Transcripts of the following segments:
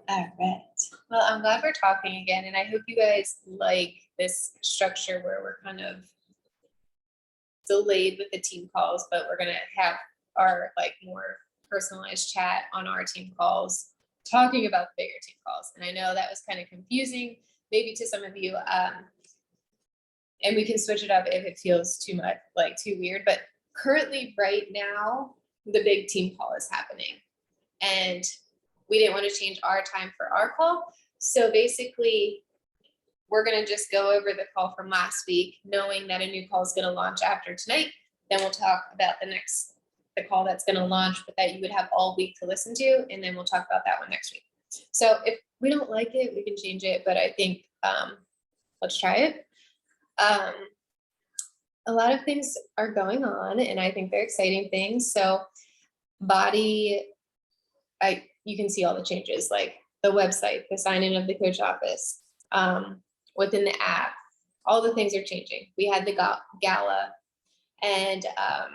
All right. Well, I'm glad we're talking again, and I hope you guys like this structure where we're kind of delayed with the team calls, but we're gonna have our like more personalized chat on our team calls, talking about the bigger team calls. And I know that was kind of confusing, maybe to some of you. And we can switch it up if it feels too much, like too weird. But currently, right now, the big team call is happening. And we didn't want to change our time for our call. So basically, we're going to just go over the call from last week, knowing that a new call is going to launch after tonight. Then we'll talk about the call that's going to launch, but that you would have all week to listen to. And then we'll talk about that one next week. So if we don't like it, we can change it. But I think let's try it. A lot of things are going on, and I think they're exciting things. So Body, you can see all the changes, like the website, the sign in of the coach office, within the app, all the things are changing. We had the gala, and I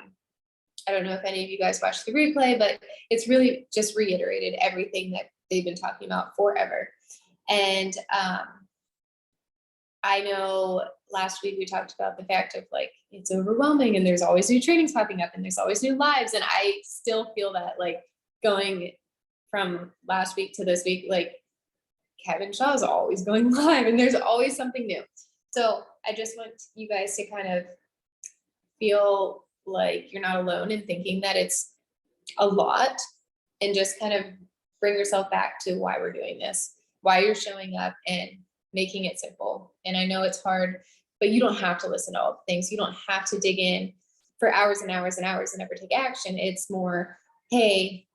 don't know if any of you guys watched the replay, but it's really just reiterated everything that they've been talking about forever. And I know last week we talked about the fact of like, it's overwhelming and there's always new trainings popping up and there's always new lives. And I still feel that, like, going from last week to this week, like Kevin Shaw is always going live and there's always something new. So I just want you guys to kind of feel like you're not alone in thinking that it's a lot, and just kind of bring yourself back to why we're doing this, why you're showing up, and making it simple. And I know it's hard, but you don't have to listen to all the things. You don't have to dig in for hours and hours and hours and never take action. It's more, hey,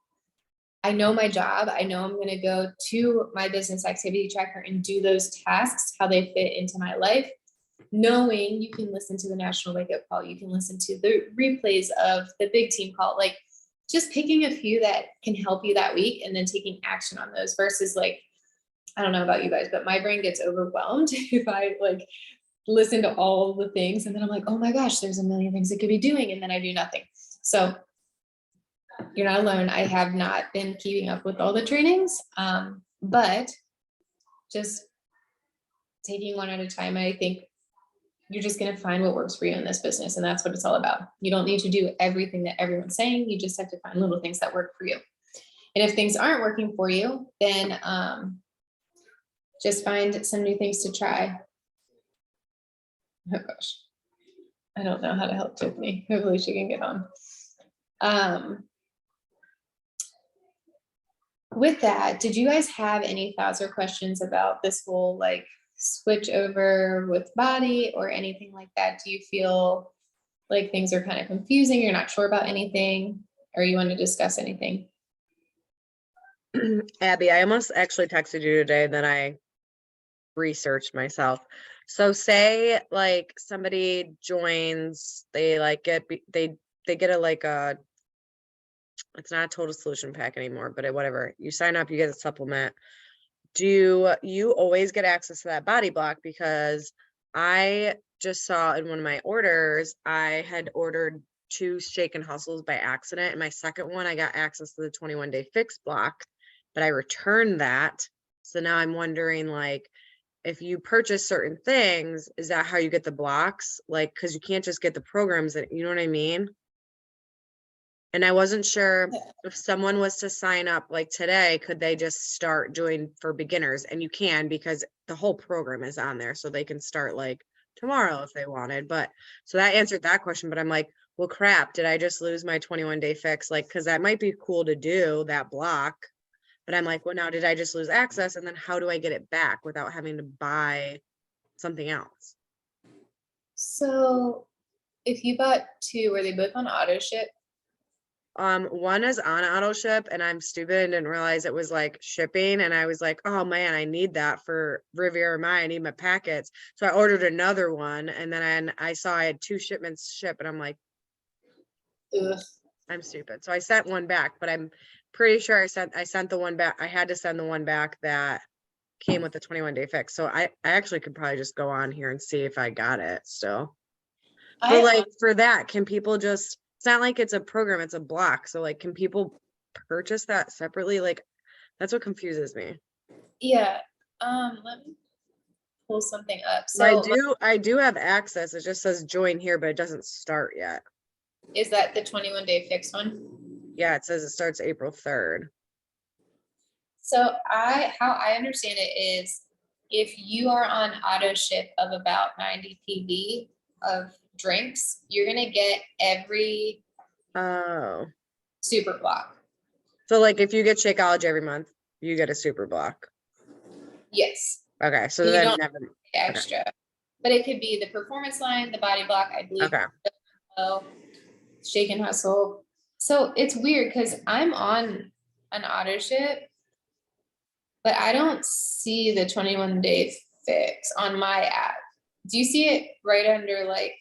I know my job. I know I'm going to go to my business activity tracker and do those tasks, how they fit into my life. Knowing you can listen to the National Wake Up Call, you can listen to the replays of the big team call, like just picking a few that can help you that week and then taking action on those, versus like, I don't know about you guys, but my brain gets overwhelmed if I like listen to all the things and then I'm like, oh my gosh, there's a million things I could be doing, and then I do nothing. So you're not alone. I have not been keeping up with all the trainings, but just taking one at a time. I think you're just going to find what works for you in this business, and that's what it's all about. You don't need to do everything that everyone's saying. You just have to find little things that work for you. And if things aren't working for you, then just find some new things to try. Oh gosh, I don't know how to help Tiffany. Hopefully she can get on. With that, did you guys have any thoughts or questions about this whole like switch over with Body or anything like that? Do you feel like things are kind of confusing? You're not sure about anything, or you want to discuss anything? Abby, I almost actually texted you today, then I researched myself. So say like somebody joins, they like they get a like a, it's not a total solution pack anymore, but whatever, you sign up, you get a supplement. Do you always get access to that body block? Because I just saw in one of my orders, I had ordered 2 Shake and Hustles by accident, and my second one I got access to the 21-day fix block, but I returned that. So now I'm wondering, like, if you purchase certain things, is that how you get the blocks? Like, because you can't just get the programs, that, you know what I mean? And I wasn't sure if someone was to sign up like today, could they just start doing for beginners? And you can, because the whole program is on there, so they can start like tomorrow if they wanted. But so that answered that question. But I'm like, well, crap, did I just lose my 21-day fix? Like, because that might be cool to do that block. But I'm like, well, now did I just lose access? And then how do I get it back without having to buy something else? So if you bought 2, were they both on auto ship? One is on auto ship, and I'm stupid and didn't realize it was like shipping, and I was like, oh man, I need that for Riviera Maya, I need my packets. So I ordered another one, and then I saw I had 2 shipments ship, and I'm like, Ugh. I'm stupid. So I sent one back, but I'm pretty sure I sent the one back. I had to send the one back that came with the 21-day fix. So I actually could probably just go on here and see if I got it still. But like for that, can people just, it's not like it's a program, it's a block. So like, can people purchase that separately? Like, that's what confuses me. Yeah, let me pull something up. So I do have access. It just says join here, but it doesn't start yet. is that the 21-day fix one? Yeah, it says it starts April 3rd. So how I understand it is if you are on auto ship of about 90 PV of drinks, you're gonna get every Oh. super block. So like if you get Shakeology every month, you get a super block. Yes, Okay, so You then don't- never. extra. But it could be the performance line, the body block, I believe. Okay. Shake and hustle. So it's weird because I'm on an auto ship, but I don't see the 21-day fix on my app. Do you see it right under like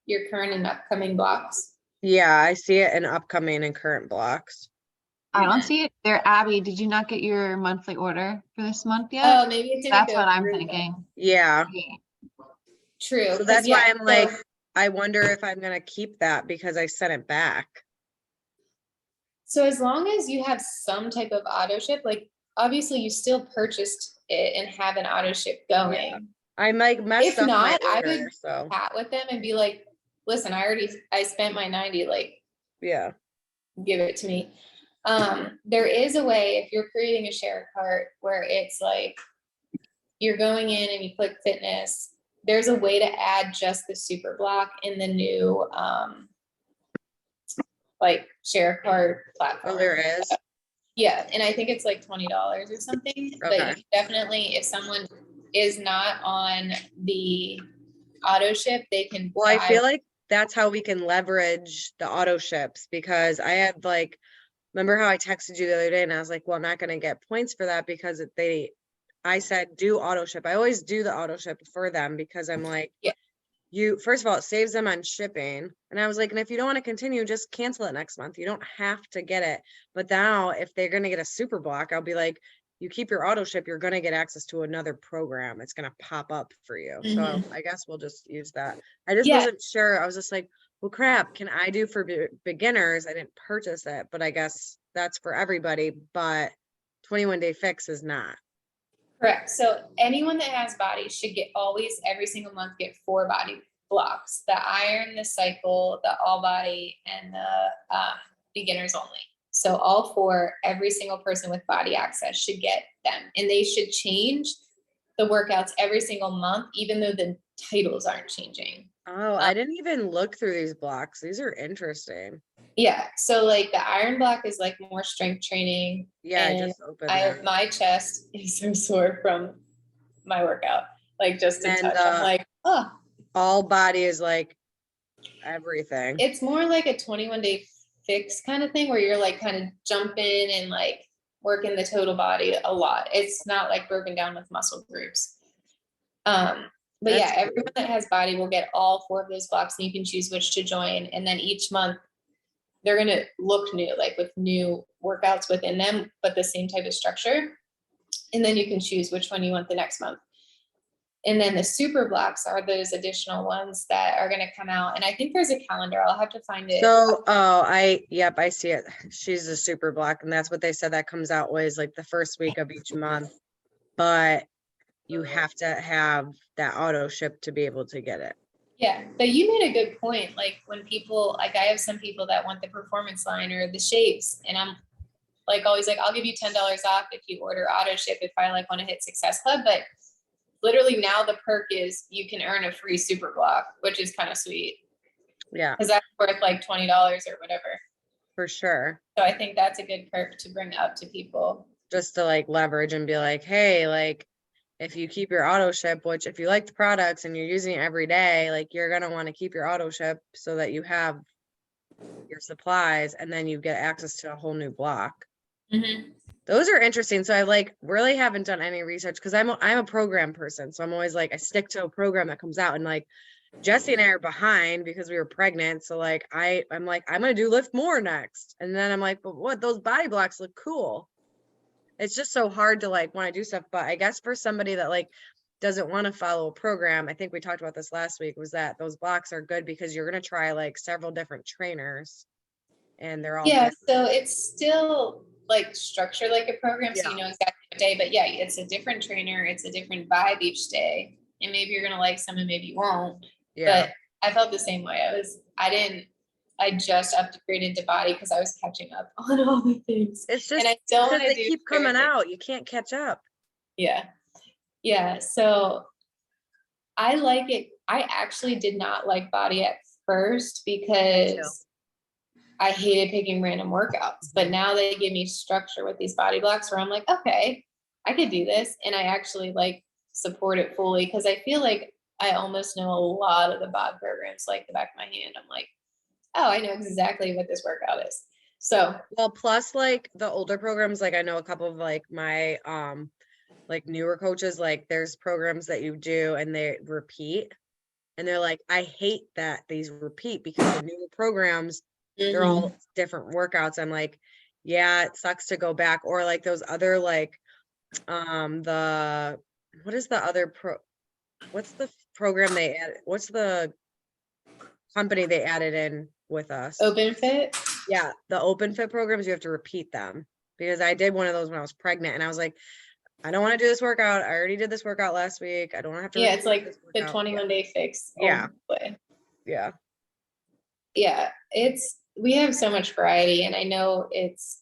your current and upcoming blocks? Yeah, I see it in upcoming and current blocks. I don't see it there. Abby, did you not get your monthly order for this month yet? Oh, maybe it didn't That's go what I'm through then. thinking. Yeah. True. So 'cause that's why I'm so- like, I wonder if I'm gonna keep that because I sent it back. So as long as you have some type of auto ship, like obviously you still purchased it and have an auto ship going. I like messed If up my not, I order, would so chat with them and be like, listen, I spent my 90, like yeah. give it to me. There is a way if you're creating a share cart where it's like you're going in and you click fitness, there's a way to add just the super block in the new like share cart platform. Oh, there is. Yeah, and I think it's like $20 or something, but Okay. you can definitely, if someone is not on the auto ship, they can. Well, I buy- feel like that's how we can leverage the auto ships because I had like, remember how I texted you the other day and I was like, well, I'm not gonna get points for that because I said do auto ship. I always do the auto ship for them because I'm like, Yeah. you, first of all, it saves them on shipping. And I was like, and if you don't want to continue, just cancel it next month. You don't have to get it. But now if they're gonna get a super block, I'll be like, you keep your auto ship, you're gonna get access to another program. It's gonna pop up for you. So I guess we'll just use that. I just Yeah. wasn't sure. I was just like, well, crap, can I do for beginners? I didn't purchase it, but I guess that's for everybody. But 21-day fix is not. Correct. So anyone that has body should get always every single month get 4 body blocks: the iron, the cycle, the all body, and the beginners only. So all 4, every single person with body access should get them, and they should change the workouts every single month, even though the titles aren't changing. Oh, I didn't even look through these blocks. These are interesting. Yeah. So like the iron block is like more strength training. Yeah, I and just opened that. my chest is so sore from my workout. Like just to And, touch. I'm like, oh, All body is like everything. it's more like a 21-day fix kind of thing where you're like kind of jumping and like working the total body a lot. It's not like broken down with muscle groups. But That's yeah, everyone that has body will get all 4 of those blocks and you can choose which to join. And then each month they're going to look new, like with new workouts within them, but the same type of structure. And then you can choose which one you want the next month. And then the super blocks are those additional ones that are going to come out. And I think there's a calendar. I'll have to find it. So, yep, I see it. She's a super block, and that's what they said that comes out always like the first week of each month. But you have to have that auto ship to be able to get it. Yeah, but you made a good point. Like when people, like I have some people that want the performance line or the shapes, and I'm like always like, I'll give you $10 off if you order auto ship if I like want to hit Success Club. But literally now the perk is you can earn a free super block, which is kind of sweet Yeah, because that's worth like $20 or whatever. for sure. So I think that's a good perk to bring up to people. Just to like leverage and be like, hey, like if you keep your auto ship, which if you like the products and you're using it every day, like you're gonna want to keep your auto ship so that you have your supplies and then you get access to a whole new block. Mm-hmm. Those are interesting. So I like really haven't done any research because I'm a program person. So I'm always like I stick to a program that comes out, and like Jesse and I are behind because we were pregnant. So like I'm like, I'm gonna do Lift More next. And then I'm like, but what, those body blocks look cool. It's just so hard to like want to do stuff. But I guess for somebody that like doesn't want to follow a program, I think we talked about this last week, was that those blocks are good because you're gonna try like several different trainers and they're all Yeah, different. so it's still like structured like a program, so Yeah. you know exactly day, but yeah, it's a different trainer, it's a different vibe each day. And maybe you're gonna like some and maybe you won't. Yeah. But I felt the same way. I just upgraded to body because I was catching up on all the things. It's And just I still because want to they do keep coming everything. out. You can't catch up. Yeah. Yeah. So I like it. I actually did not like body at first because I hated picking random workouts, but now they give me structure with these body blocks where I'm like, okay, I could do this. And I actually like support it fully because I feel like I almost know a lot of the bod programs like the back of my hand. I'm like, oh, I know exactly what this workout is. So Well, plus like the older programs, like I know a couple of like my like newer coaches, like there's programs that you do and they repeat. And they're like, I hate that these repeat because the newer programs, they're all different workouts. I'm like, yeah, it sucks to go back. Or like those other like what is the other what's the program they added? What's the company they added in with us? Open Fit. Yeah, the Open Fit programs, you have to repeat them because I did one of those when I was pregnant and I was like, I don't want to do this workout. I already did this workout last week. I don't have to. Yeah, it's like this the workout. 21-day fix. Yeah. Way. Yeah. Yeah, we have so much variety, and I know it's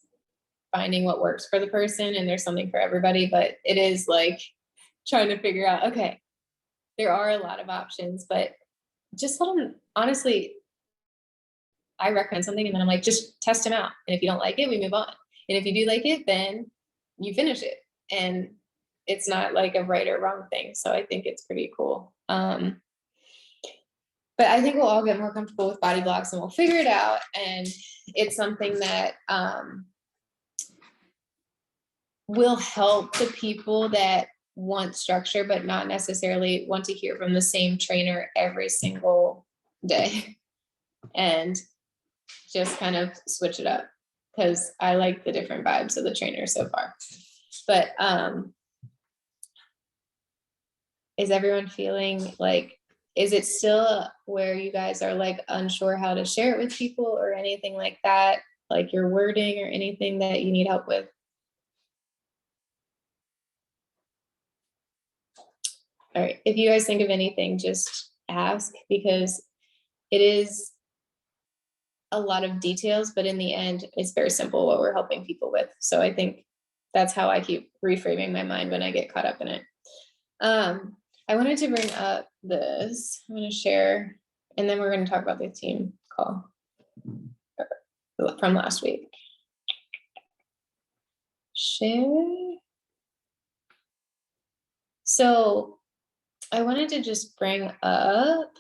finding what works for the person, and there's something for everybody, but it is like trying to figure out, okay, there are a lot of options, but just let them, honestly, I recommend something and then I'm like, just test them out. And if you don't like it, we move on. And if you do like it, then you finish it. And it's not like a right or wrong thing. So I think it's pretty cool. But I think we'll all get more comfortable with body blocks and we'll figure it out. And it's something that will help the people that want structure, but not necessarily want to hear from the same trainer every single day. And just kind of switch it up because I like the different vibes of the trainer so far. But is everyone feeling like, is it still where you guys are like unsure how to share it with people or anything like that? Like your wording or anything that you need help with? All right, if you guys think of anything, just ask because it is a lot of details, but in the end, it's very simple what we're helping people with. So I think that's how I keep reframing my mind when I get caught up in it. I wanted to bring up this. I'm going to share, and then we're going to talk about the team call from last week. Share. So I wanted to just bring up,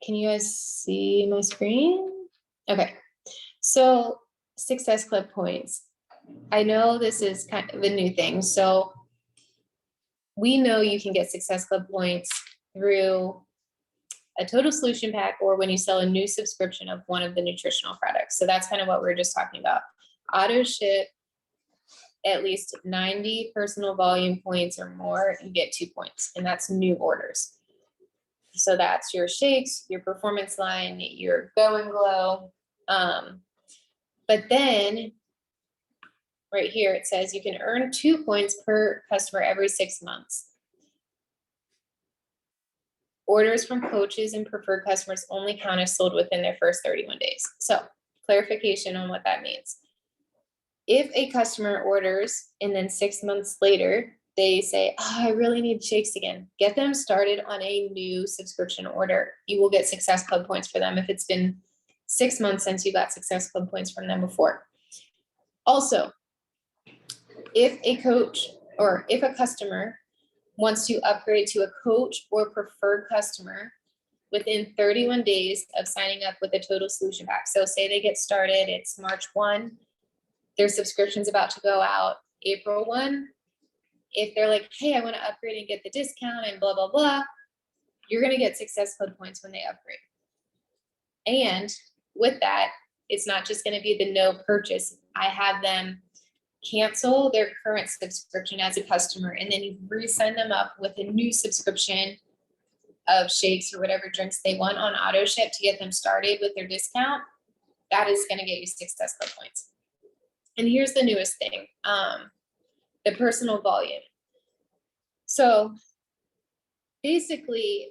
can you guys see my screen? Okay, so Success Club points. I know this is kind of a new thing. So we know you can get Success Club points through a total solution pack or when you sell a new subscription of one of the nutritional products. So that's kind of what we were just talking about. Auto ship at least 90 personal volume points or more, you get 2 points, and that's new orders. So that's your shakes, your performance line, your Go and Glow. But then right here, it says you can earn 2 points per customer every 6 months. Orders from coaches and preferred customers only count as sold within their first 31 days. So clarification on what that means. If a customer orders and then 6 months later, they say, oh, I really need shakes again, get them started on a new subscription order. You will get Success Club points for them if it's been 6 months since you got Success Club points from them before. Also, if a coach or if a customer wants to upgrade to a coach or preferred customer within 31 days of signing up with a total solution pack. So say they get started, it's March 1, their subscription's about to go out April 1. If they're like, hey, I want to upgrade and get the discount and blah, blah, blah, you're going to get Success Club points when they upgrade. And with that, it's not just going to be the no purchase. I have them cancel their current subscription as a customer, and then you re-sign them up with a new subscription of shakes or whatever drinks they want on auto ship to get them started with their discount. That is going to get you Success Club points. And here's the newest thing. the personal volume. So basically,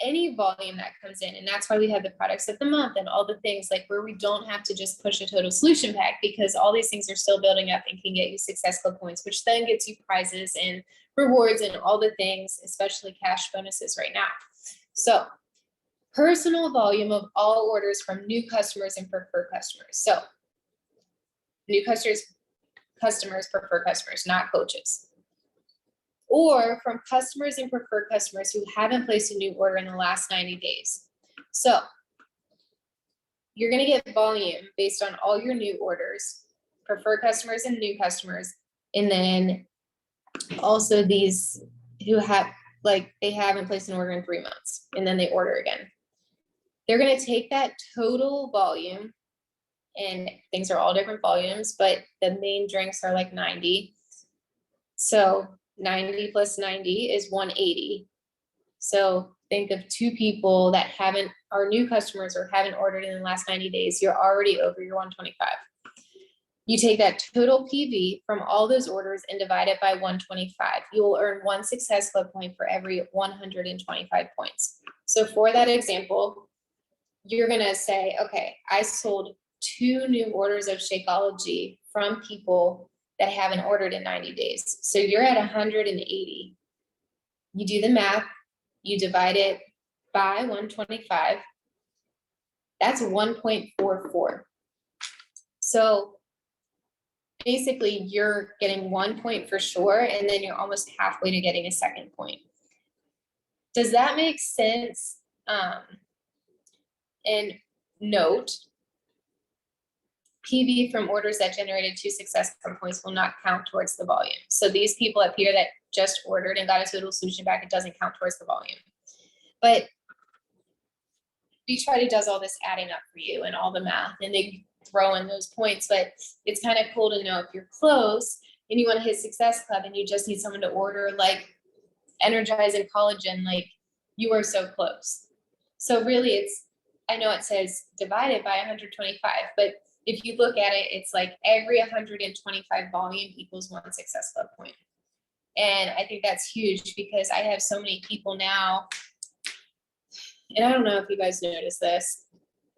any volume that comes in, and that's why we have the products of the month and all the things like where we don't have to just push a total solution pack, because all these things are still building up and can get you Success Club points, which then gets you prizes and rewards and all the things, especially cash bonuses right now. So personal volume of all orders from new customers and preferred customers. So new customers, preferred customers, not coaches. Or from customers and preferred customers who haven't placed a new order in the last 90 days. So you're going to get volume based on all your new orders, preferred customers and new customers. And then also these who have, like, they haven't placed an order in 3 months and then they order again. They're going to take that total volume, and things are all different volumes, but the main drinks are like 90. So 90 plus 90 is 180. So think of 2 people that are new customers or haven't ordered in the last 90 days. You're already over your 125. You take that total PV from all those orders and divide it by 125. You will earn 1 Success Club point for every 125 points. So for that example, you're going to say, okay, I sold 2 new orders of Shakeology from people that haven't ordered in 90 days. So you're at 180. You do the math, you divide it by 125. That's 1.44. So basically you're getting 1 point for sure, and then you're almost halfway to getting a second point. Does that make sense? And note, PV from orders that generated 2 Success Club points will not count towards the volume. So these people up here that just ordered and got a total solution back, it doesn't count towards the volume. But Beachbody does all this adding up for you and all the math, and they throw in those points. But it's kind of cool to know if you're close and you want to hit Success Club and you just need someone to order like Energize and Collagen, like you are so close. So really I know it says divided by 125, but if you look at it, it's like every 125 volume equals 1 Success Club point. And I think that's huge because I have so many people now, and I don't know if you guys notice this,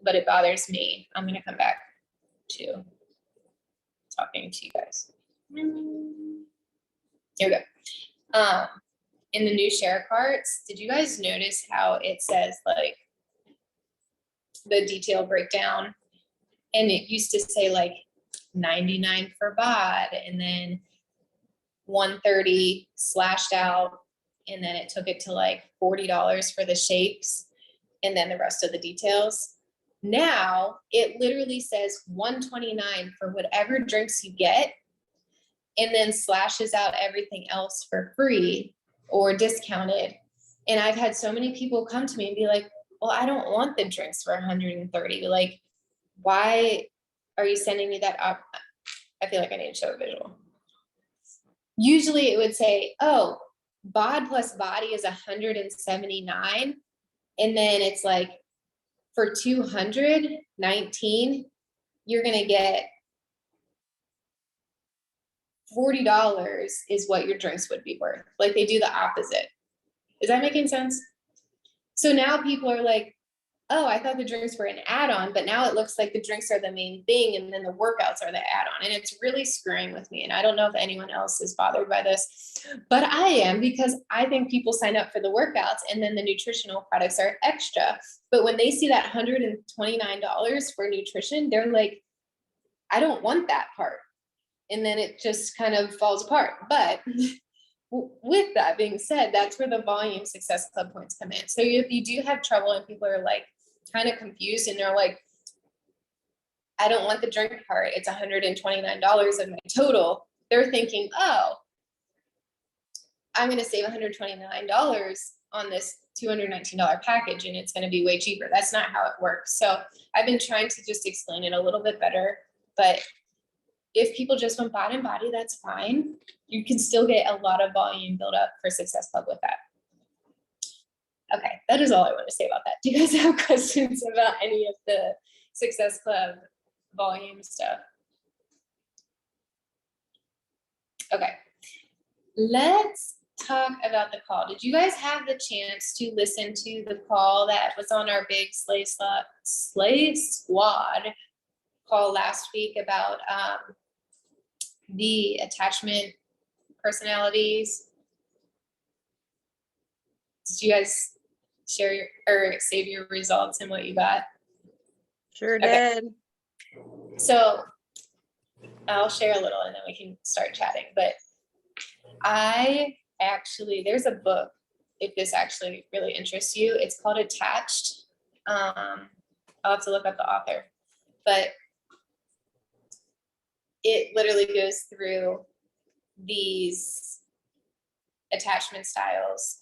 but it bothers me. I'm going to come back to talking to you guys. Here we go. In the new share carts, did you guys notice how it says like the detail breakdown? And it used to say like 99 for BOD, and then 130 slashed out, and then it took it to like $40 for the shakes, and then the rest of the details. Now it literally says 129 for whatever drinks you get, and then slashes out everything else for free or discounted. And I've had so many people come to me and be like, well, I don't want the drinks for 130. Like, why are you sending me that up? I feel like I need to show a visual. Usually it would say, oh, BOD plus body is 179. And then it's like for 219, you're going to get $40 is what your drinks would be worth. Like they do the opposite. Is that making sense? So now people are like, oh, I thought the drinks were an add-on, but now it looks like the drinks are the main thing and then the workouts are the add-on. And it's really screwing with me. And I don't know if anyone else is bothered by this, but I am, because I think people sign up for the workouts and then the nutritional products are extra. But when they see that $129 for nutrition, they're like, I don't want that part. And then it just kind of falls apart. But with that being said, that's where the volume Success Club points come in. So if you do have trouble and people are like kind of confused and they're like, I don't want the drink part, it's $129 of my total, they're thinking, oh, I'm going to save $129 on this $219 package and it's going to be way cheaper. That's not how it works. So I've been trying to just explain it a little bit better, but if people just want BOD and body, that's fine. You can still get a lot of volume built up for Success Club with that. Okay, that is all I want to say about that. Do you guys have questions about any of the Success Club volume stuff? Okay. Let's talk about the call. Did you guys have the chance to listen to the call that was on our big Slay Squad call last week about the attachment personalities? Did you guys share your or save your results and what you got? Sure Okay. did. So I'll share a little and then we can start chatting. But there's a book, if this actually really interests you, it's called Attached. I'll have to look up the author, but it literally goes through these attachment styles,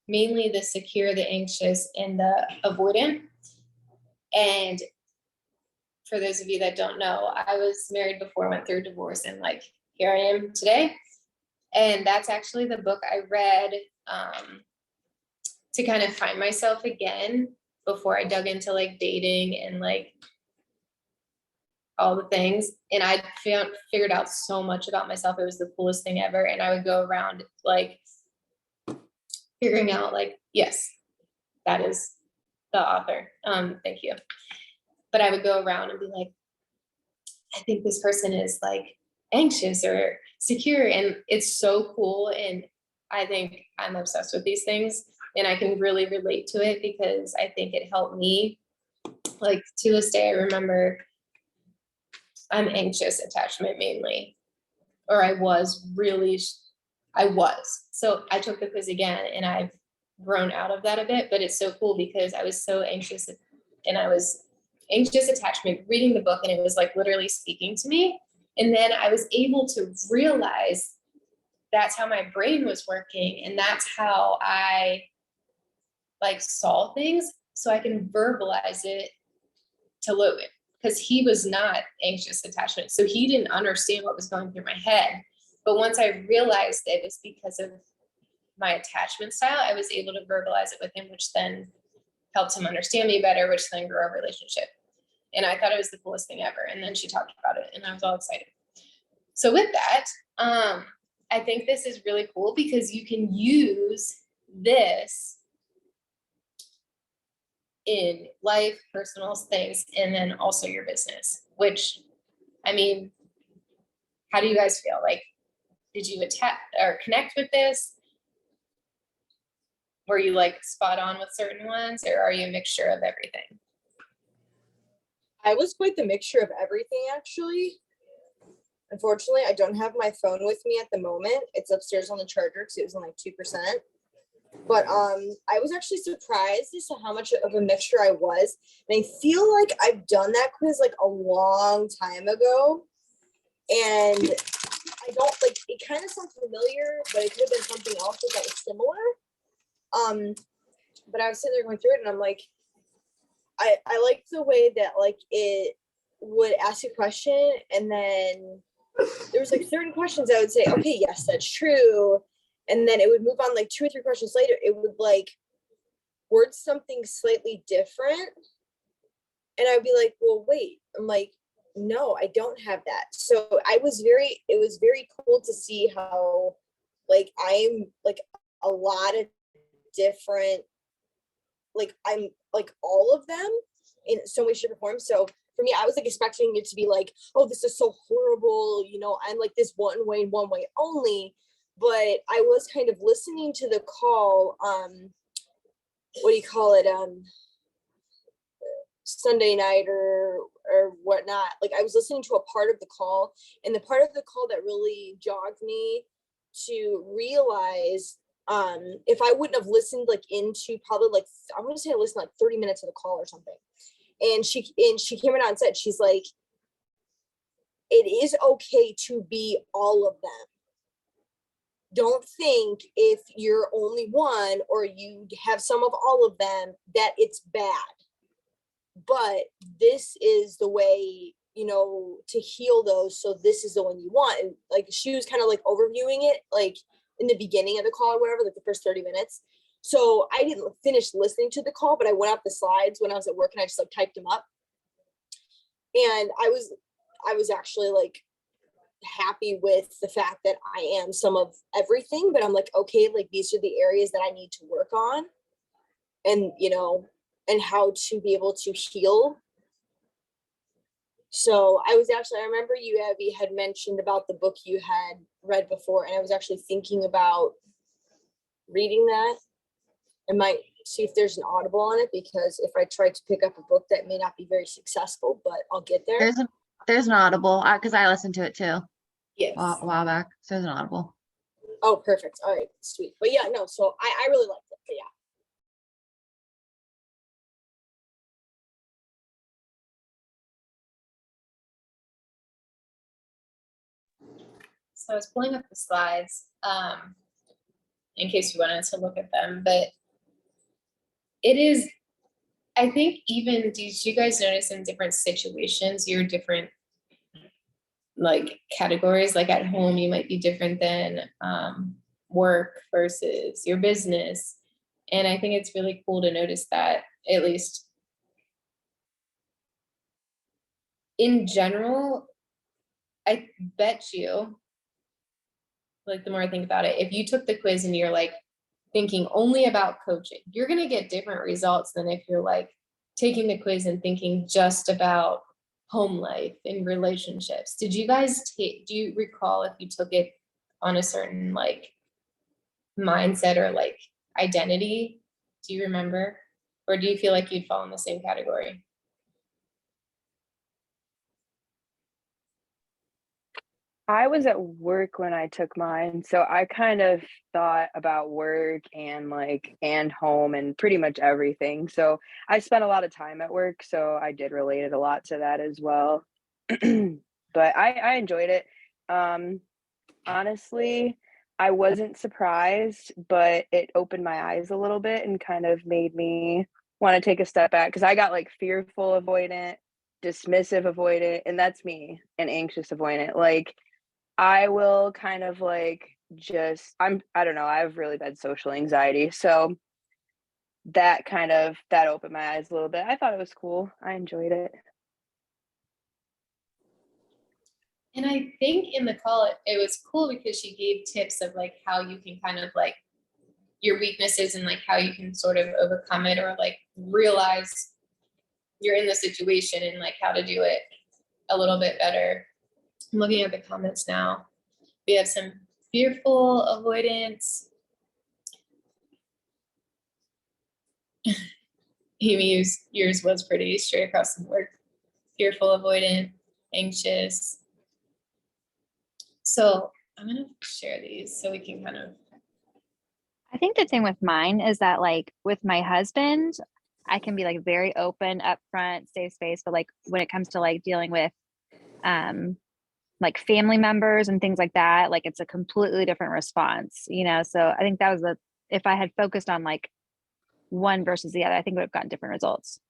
mainly the secure, the anxious, and the avoidant. And for those of you that don't know, I was married before, went through divorce, and like here I am today. And that's actually the book I read to kind of find myself again before I dug into like dating and like all the things. And I figured out so much about myself. It was the coolest thing ever. And I would go around like figuring out like, yes, that is the author. Thank you. But I would go around and be like, I think this person is like anxious or secure, and it's so cool. And I think I'm obsessed with these things, and I can really relate to it because I think it helped me. Like to this day, I remember I'm anxious attachment mainly, or I was. So I took the quiz again, and I've grown out of that a bit, but it's so cool because I was so anxious, and I was anxious attachment reading the book, and it was like literally speaking to me. And then I was able to realize that's how my brain was working, and that's how I like saw things, so I can verbalize it to Logan, because he was not anxious attachment, so he didn't understand what was going through my head. But once I realized it was because of my attachment style, I was able to verbalize it with him, which then helped him understand me better, which then grew our relationship. And I thought it was the coolest thing ever. And then she talked about it, and I was all excited. So with that, I think this is really cool because you can use this in life, personal things, and then also your business, which, I mean, how do you guys feel? Like, did you attach or connect with this? Were you like spot on with certain ones, or are you a mixture of everything? I was quite the mixture of everything, actually. Unfortunately, I don't have my phone with me at the moment. It's upstairs on the charger because it was on like 2%. But I was actually surprised as to how much of a mixture I was. And I feel like I've done that quiz like a long time ago. And I don't like, it kind of sounds familiar, but it could have been something else that was similar. But I was sitting there going through it, and I'm like, I liked the way that like it would ask a question, and then there was like certain questions I would say, okay, yes, that's true. And then it would move on like 2 or 3 questions later, it would like word something slightly different. And I'd be like, well, wait, I'm like, no, I don't have that. So it was very cool to see how like I'm like a lot of different, like I'm like all of them in some way, shape, or form. So for me, I was like expecting it to be like, oh, this is so horrible, you know, I'm like this one way only. But I was kind of listening to the call, what do you call it, Sunday night or whatnot. Like I was listening to a part of the call, and the part of the call that really jogged me to realize, if I wouldn't have listened like into probably like, I want to say I listened like 30 minutes of the call or something. And she came out and said, she's like, it is okay to be all of them. Don't think if you're only one or you have some of all of them that it's bad. But this is the way, you know, to heal those. So this is the one you want. And like she was kind of like overviewing it, like in the beginning of the call or whatever, like the first 30 minutes. So I didn't finish listening to the call, but I went up the slides when I was at work and I just like typed them up. And I was actually like happy with the fact that I am some of everything, but I'm like, okay, like these are the areas that I need to work on, and and how to be able to heal. So I remember you, Abby, had mentioned about the book you had read before, and I was actually thinking about reading that. I might see if there's an Audible on it, because if I try to pick up a book, that may not be very successful, but I'll get there. There's an Audible, because I listened to it too Yes. a while back. So there's an Audible. Oh, perfect. All right, sweet. But yeah, no, so I really liked it, but yeah. So I was pulling up the slides, in case you wanted to look at them, but it is, I think even, did you guys notice in different situations, your different like categories, like at home, you might be different than work versus your business. And I think it's really cool to notice that, at least in general. I bet you, like the more I think about it, if you took the quiz and you're like thinking only about coaching, you're going to get different results than if you're like taking the quiz and thinking just about home life and relationships. Did you guys do you recall if you took it on a certain like mindset or like identity? Do you remember? Or do you feel like you'd fall in the same category? I was at work when I took mine, so I kind of thought about work and home and pretty much everything. So I spent a lot of time at work, so I did relate it a lot to that as well. But I enjoyed it. Honestly, I wasn't surprised, but it opened my eyes a little bit and kind of made me want to take a step back, because I got like fearful avoidant, dismissive avoidant, and that's me, and anxious avoidant. Like I will kind of like I don't know, I have really bad social anxiety. So that opened my eyes a little bit. I thought it was cool. I enjoyed it. And I think in the call, it was cool because she gave tips of like how you can kind of like your weaknesses and like how you can sort of overcome it, or like realize you're in the situation and like how to do it a little bit better. I'm looking at the comments now. We have some fearful avoidance. Amy, yours was pretty straight across the board. Fearful, avoidant, anxious. So I'm gonna share these so we can kind of. I think the thing with mine is that like with my husband, I can be like very open, upfront, safe space, but like when it comes to like dealing with like family members and things like that, like it's a completely different response, So I think that was if I had focused on like one versus the other, I think we would have gotten different results.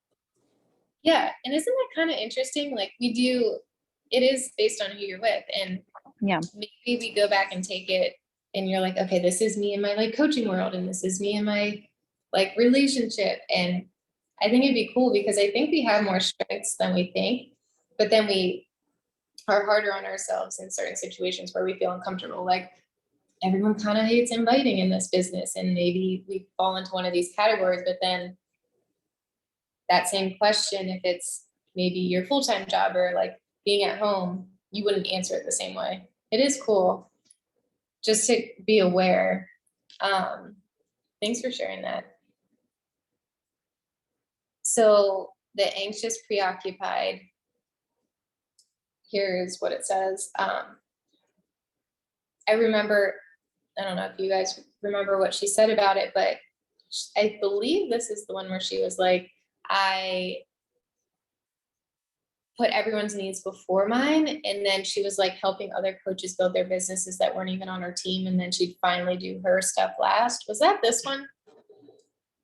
Yeah, and isn't that kind of interesting? Like it is based on who you're with, and yeah, maybe we go back and take it and you're like, okay, this is me in my like coaching world, and this is me in my like relationship. And I think it'd be cool because I think we have more strengths than we think, but then we are harder on ourselves in certain situations where we feel uncomfortable. Like everyone kind of hates inviting in this business, and maybe we fall into one of these categories, but then that same question, if it's maybe your full-time job or like being at home, you wouldn't answer it the same way. It is cool just to be aware. Thanks for sharing that. So the anxious, preoccupied, here's what it says. I remember, I don't know if you guys remember what she said about it, but I believe this is the one where she was like, I put everyone's needs before mine. And then she was like helping other coaches build their businesses that weren't even on her team. And then she'd finally do her stuff last. Was that this one?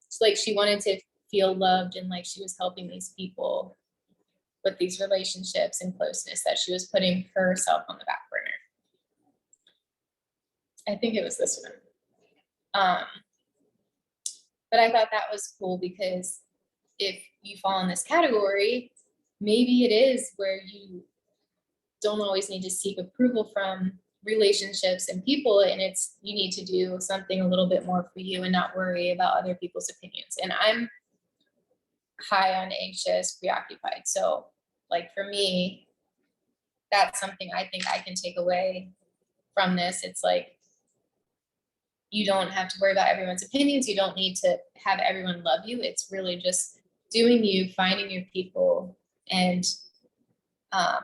It's like she wanted to feel loved, and like she was helping these people with these relationships and closeness, that she was putting herself on the back burner. I think it was this one. But I thought that was cool because if you fall in this category, maybe it is where you don't always need to seek approval from relationships and people. And it's, you need to do something a little bit more for you and not worry about other people's opinions. And I'm high on anxious, preoccupied. So like for me, that's something I think I can take away from this. It's like, you don't have to worry about everyone's opinions. You don't need to have everyone love you. It's really just doing you, finding your people, and I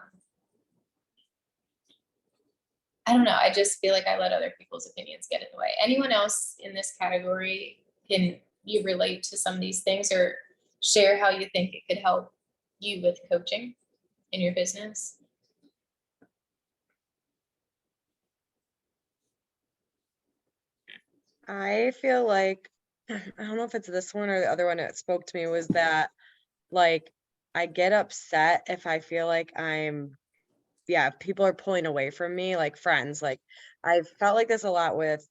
don't know. I just feel like I let other people's opinions get in the way. Anyone else in this category, can you relate to some of these things or share how you think it could help you with coaching in your business? I feel like, I don't know if it's this one or the other one that spoke to me, was that like I get upset if I feel like people are pulling away from me, like friends. Like I felt like this a lot with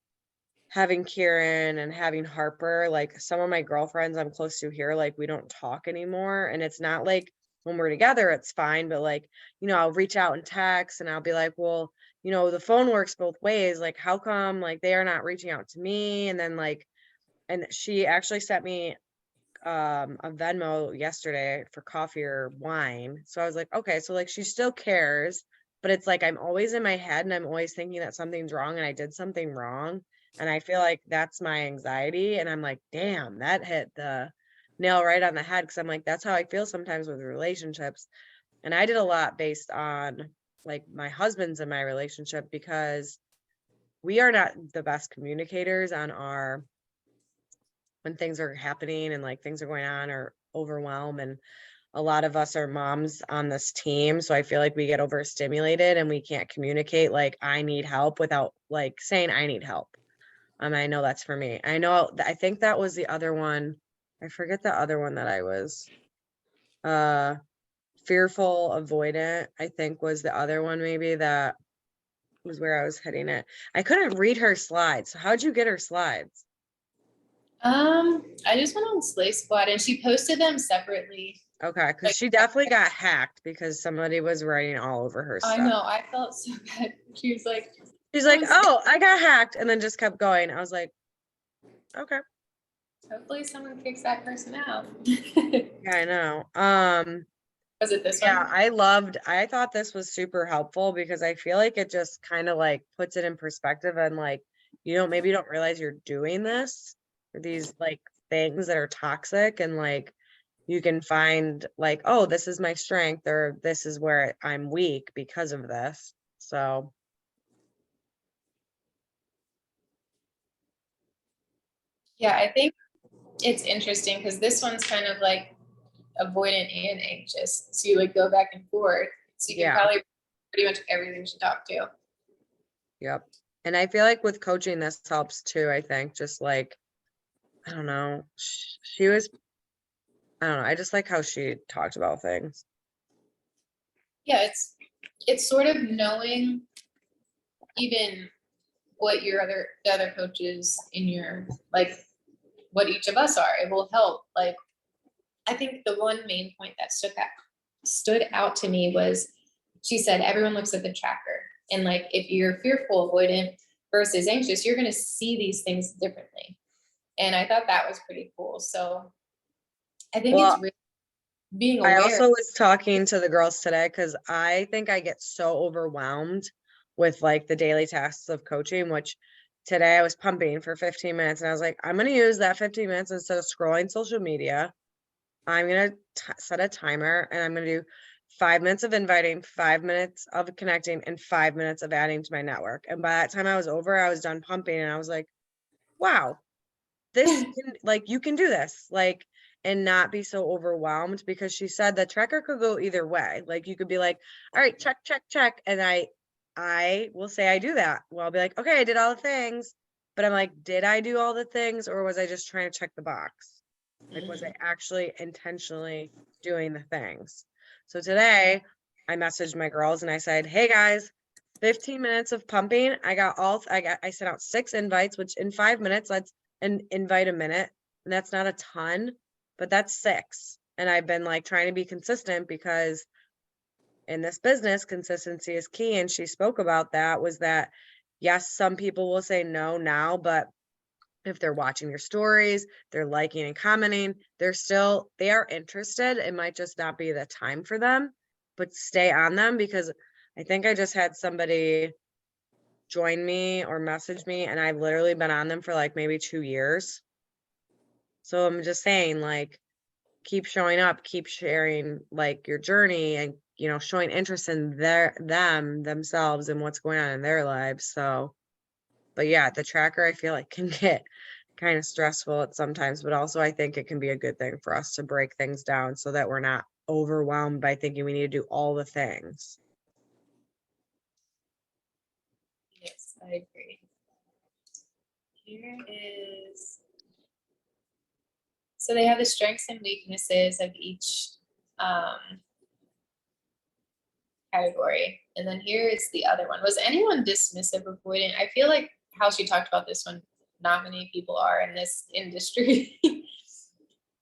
having Kieran and having Harper. Like some of my girlfriends I'm close to here, like we don't talk anymore. And it's not like when we're together, it's fine. But like, I'll reach out and text and I'll be like, well, the phone works both ways. Like, how come like they are not reaching out to me? And then like, and she actually sent me a Venmo yesterday for coffee or wine. So I was like, okay, so like she still cares, but it's like I'm always in my head and I'm always thinking that something's wrong and I did something wrong. And I feel like that's my anxiety. And I'm like, damn, that hit the nail right on the head. Cause I'm like, that's how I feel sometimes with relationships. And I did a lot based on like my husband's in my relationship, because we are not the best communicators when things are happening and like things are going on or overwhelm. And a lot of us are moms on this team. So I feel like we get overstimulated and we can't communicate like I need help without like saying I need help. I know that's for me. I think that was the other one. I forget the other one that I was fearful, avoidant, I think was the other one, maybe that was where I was hitting it. I couldn't read her slides. So how'd you get her slides? I just went on Slay Squad and she posted them separately. Okay, because she definitely got hacked because somebody was writing all over her stuff. I know, I felt so bad. She's like, oh, I got hacked, and then just kept going. I was like, okay. hopefully someone kicks that person out. Yeah, I know. Was it this Yeah, one? I thought this was super helpful because I feel like it just kind of like puts it in perspective and like, maybe you don't realize you're doing this, or these like things that are toxic, and like you can find like, oh, this is my strength, or this is where I'm weak because of this. So Yeah, I think it's interesting because this one's kind of like avoidant and anxious. So you like go back and forth. So you can Yeah. probably pretty much everything she talked to. Yep. And I feel like with coaching, this helps too. I think just like, I don't know, she was, I don't know. I just like how she talked about things. Yeah, it's sort of knowing even what the other coaches in your, like what each of us are. It will help. Like I think the one main point that stood out to me was she said everyone looks at the tracker, and like if you're fearful, avoidant versus anxious, you're going to see these things differently. And I thought that was pretty cool. So I think it's really being aware. I also was talking to the girls today because I think I get so overwhelmed with like the daily tasks of coaching, which today I was pumping for 15 minutes and I was like, I'm going to use that 15 minutes instead of scrolling social media. I'm going to set a timer and I'm going to do 5 minutes of inviting, 5 minutes of connecting, and 5 minutes of adding to my network. And by that time I was over, I was done pumping and I was like, wow, you can do this, like, and not be so overwhelmed, because she said the tracker could go either way. Like you could be like, all right, check, check, check. And I will say I do that. Well, I'll be like, okay, I did all the things, but I'm like, did I do all the things, or was I just trying to check the box? Like, was I actually intentionally doing the things? So today I messaged my girls and I said, hey guys, 15 minutes of pumping. I sent out 6 invites, which in 5 minutes, let's invite a minute. And that's not a ton, but that's 6. And I've been like trying to be consistent because in this business, consistency is key. And she spoke about that, was that, yes, some people will say no now, but if they're watching your stories, they're liking and commenting, they are interested. It might just not be the time for them, but stay on them, because I think I just had somebody join me or message me, and I've literally been on them for like maybe 2 years. So I'm just saying, like, keep showing up, keep sharing like your journey, and showing interest in themselves and what's going on in their lives. So, but yeah, the tracker, I feel like, can get kind of stressful at sometimes, but also I think it can be a good thing for us to break things down so that we're not overwhelmed by thinking we need to do all the things. Yes, I agree. Here is, so they have the strengths and weaknesses of each category. And then here is the other one. Was anyone dismissive, avoidant? I feel like how she talked about this one, not many people are in this industry,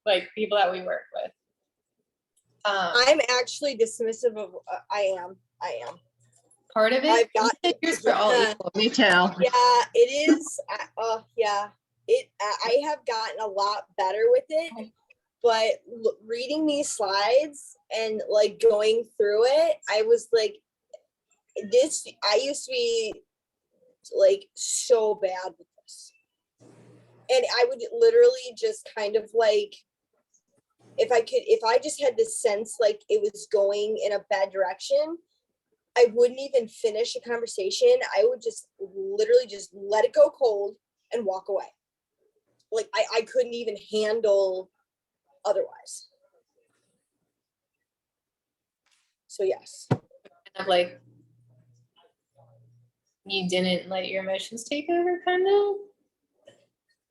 like people that we work with. I'm actually dismissive of, I am. Part of it, I've got- yours for all equal. Me too. Yeah, it is. Yeah, I have gotten a lot better with it, but reading these slides and like going through it, I was like, I used to be like so bad with this, and I would literally just kind of like, if I just had this sense like it was going in a bad direction, I wouldn't even finish a conversation. I would just literally just let it go cold and walk away. Like I couldn't even handle otherwise. So yes. Kind of like you didn't let your emotions take over, kind of.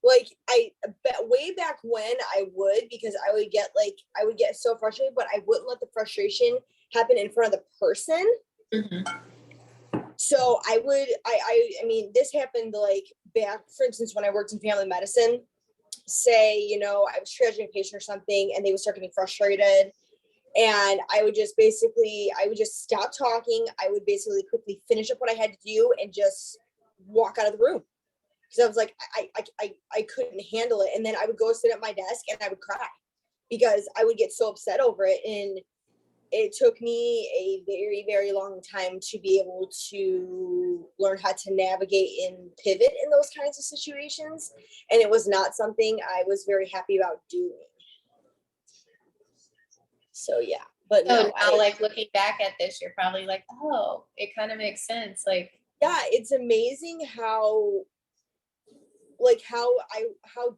Like way back when I would, because I would get so frustrated, but I wouldn't let the frustration happen in front of the person. Mm-hmm. So I mean, this happened like back, for instance, when I worked in family medicine, say, I was triaging a patient or something and they would start getting frustrated. And I would just stop talking. I would basically quickly finish up what I had to do and just walk out of the room. Because I was like, I couldn't handle it. And then I would go sit at my desk and I would cry because I would get so upset over it. And it took me a very, very long time to be able to learn how to navigate and pivot in those kinds of situations. And it was not something I was very happy about doing. So yeah, but So no, now, like looking back at this, you're probably like, oh, it kind of makes sense. Like, yeah, it's amazing how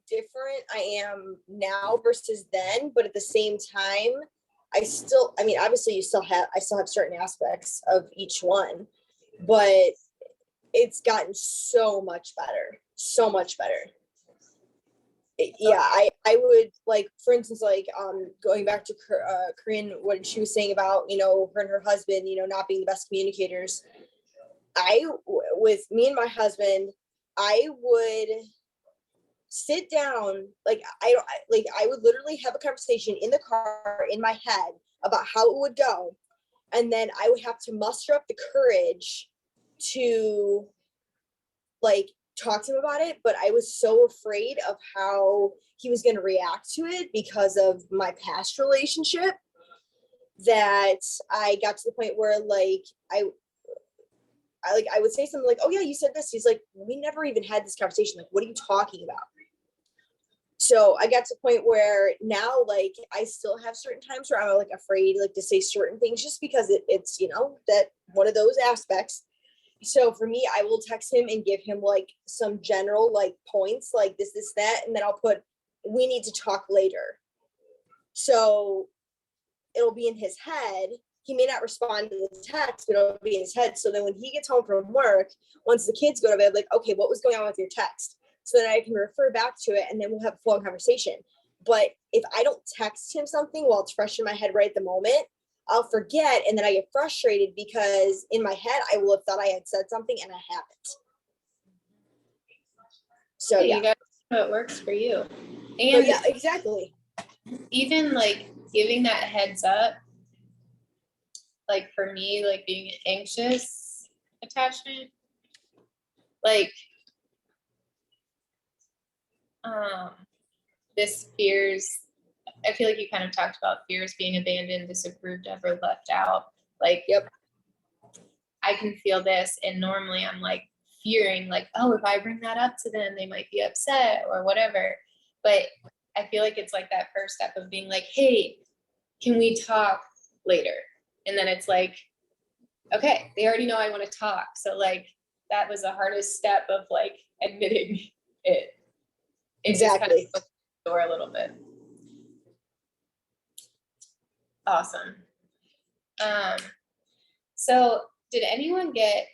different I am now versus then, but at the same time, I mean, obviously I still have certain aspects of each one, but it's gotten so much better, so much better. Yeah, I would like, for instance, like going back to Corinne, what she was saying about, her and her husband, not being the best communicators. With me and my husband, I would sit down, I would literally have a conversation in the car in my head about how it would go. And then I would have to muster up the courage to like talk to him about it. But I was so afraid of how he was going to react to it because of my past relationship that I got to the point where I would say something like, oh yeah, you said this. He's like, we never even had this conversation. Like, what are you talking about? So I got to the point where now, like, I still have certain times where I'm like afraid, like, to say certain things just because it's, that one of those aspects. So for me, I will text him and give him like some general like points, like this, that, and then I'll put, we need to talk later. So it'll be in his head. He may not respond to the text, but it'll be in his head. So then when he gets home from work, once the kids go to bed, like, okay, what was going on with your text? So then I can refer back to it and then we'll have a full conversation. But if I don't text him something while it's fresh in my head right at the moment, I'll forget. And then I get frustrated because in my head, I will have thought I had said something and I haven't. So you guys know what works for you. And so, yeah, exactly. Even like giving that heads up like for me, like being an anxious attachment, like this fears, I feel like you kind of talked about fears being abandoned, disapproved of, or left out. Like, Yep. I can feel this, and normally I'm like fearing, like, oh, if I bring that up to them, they might be upset or whatever. But I feel like it's like that first step of being like, hey, can we talk later? And then it's like, okay, they already know I want to talk. So like that was the hardest step of like admitting it. It just kind of Exactly. opened the door a little bit. Awesome. So did anyone get,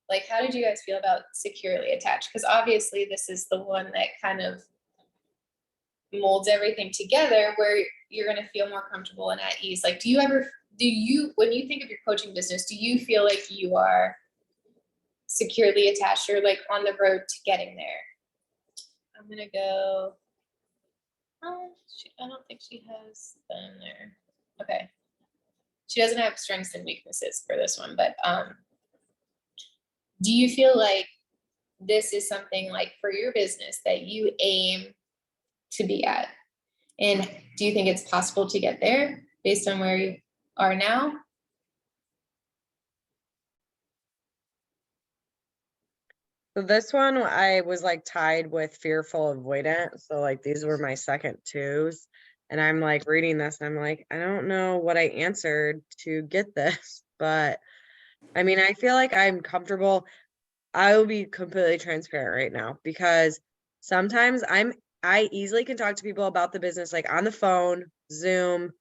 like, how did you guys feel about securely attached? Because obviously this is the one that kind of molds everything together where you're going to feel more comfortable and at ease. Like, when you think of your coaching business, do you feel like you are securely attached or like on the road to getting there? I'm going to go, I don't think she has them there. Okay. She doesn't have strengths and weaknesses for this one, but do you feel like this is something like for your business that you aim to be at? And do you think it's possible to get there based on where you are now? So this one, I was like tied with fearful avoidant. So like these were my second twos. And I'm like reading this and I'm like, I don't know what I answered to get this, but I mean, I feel like I'm comfortable. I will be completely transparent right now because sometimes I easily can talk to people about the business like on the phone, Zoom,